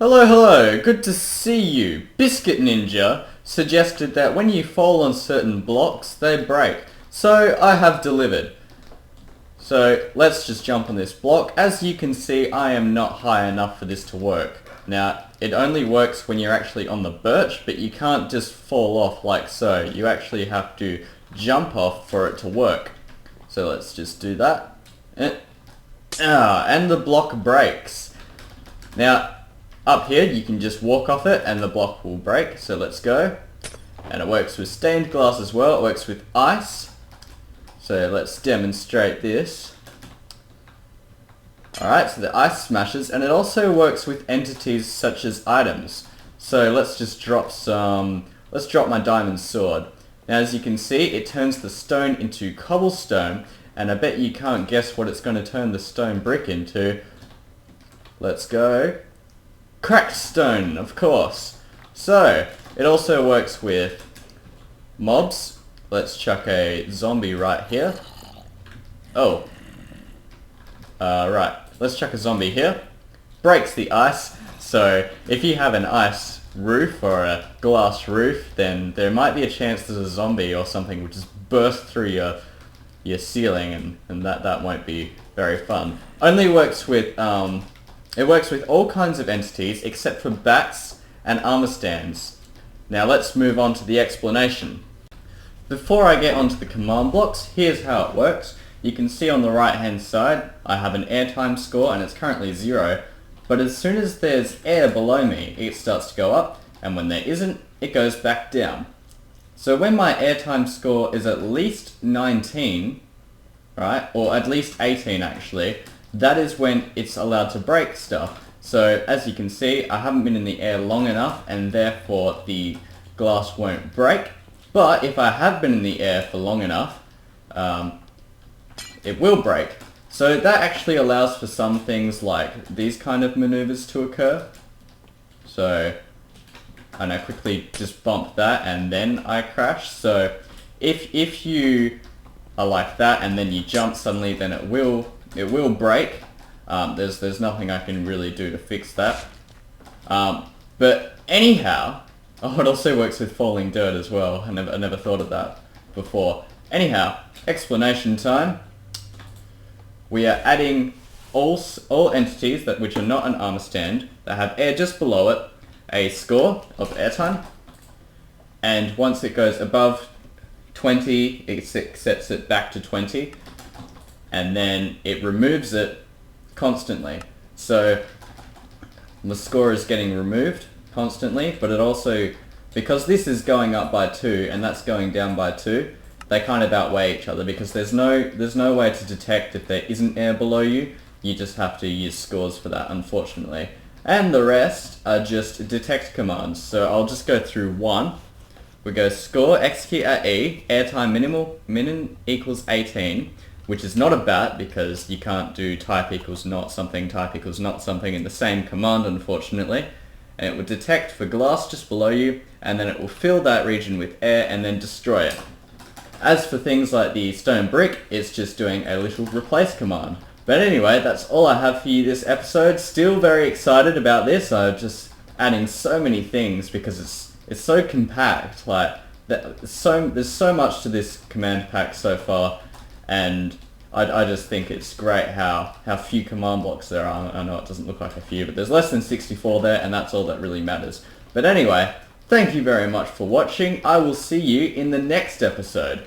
Hello, hello, good to see you. Biscuit Ninja suggested that when you fall on certain blocks, they break. So I have delivered. So let's just jump on this block. As you can see, I am not high enough for this to work. Now, it only works when you're actually on the birch, but you can't just fall off like so. You actually have to jump off for it to work. So let's just do that. And the block breaks. Now, up here you can just walk off it and the block will break, so let's go. And it works with stained glass as well, it works with ice. So let's demonstrate this. Alright, so the ice smashes, and it also works with entities such as items. So let's just drop my diamond sword. Now as you can see, it turns the stone into cobblestone, and I bet you can't guess what it's going to turn the stone brick into. Let's go. Cracked stone, of course. So, it also works with mobs. Let's chuck a zombie right here. Oh. Right. Let's chuck a zombie here. Breaks the ice. So, if you have an ice roof or a glass roof, then there might be a chance there's a zombie or something would just burst through your ceiling, and that won't be very fun. Only works with it works with all kinds of entities except for bats and armor stands. Now let's move on to the explanation. Before I get onto the command blocks, here's how it works. You can see on the right hand side I have an airtime score and it's currently 0, but as soon as there's air below me it starts to go up, and when there isn't it goes back down. So when my airtime score is at least 19, right, or at least 18 actually, that is when it's allowed to break stuff. So as you can see, I haven't been in the air long enough and therefore the glass won't break. But if I have been in the air for long enough, it will break. So that actually allows for some things like these kind of maneuvers to occur. So, and I quickly just bump that and then I crash. So if you are like that and then you jump suddenly, then it will break. There's nothing I can really do to fix that. But anyhow, oh, it also works with falling dirt as well. I never thought of that before. Anyhow, explanation time. We are adding all entities which are not an armor stand that have air just below it, a score of airtime, and once it goes above 20, it sets it back to 20. And then it removes it constantly. So the score is getting removed constantly, but it also, because this is going up by 2 and that's going down by 2, they kind of outweigh each other because there's no way to detect if there isn't air below you. You just have to use scores for that, unfortunately. And the rest are just detect commands. So I'll just go through one. We go score, execute at E, airtime min equals 18. Which is not a bat because you can't do type equals not something in the same command, unfortunately. And it will detect for glass just below you, and then it will fill that region with air and then destroy it. As for things like the stone brick, it's just doing a little replace command. But anyway, that's all I have for you this episode. Still very excited about this. I'm just adding so many things because it's so compact. Like there's so much to this command pack so far. And I just think it's great how few command blocks there are. I know it doesn't look like a few, but there's less than 64 there, and that's all that really matters. But anyway, thank you very much for watching. I will see you in the next episode.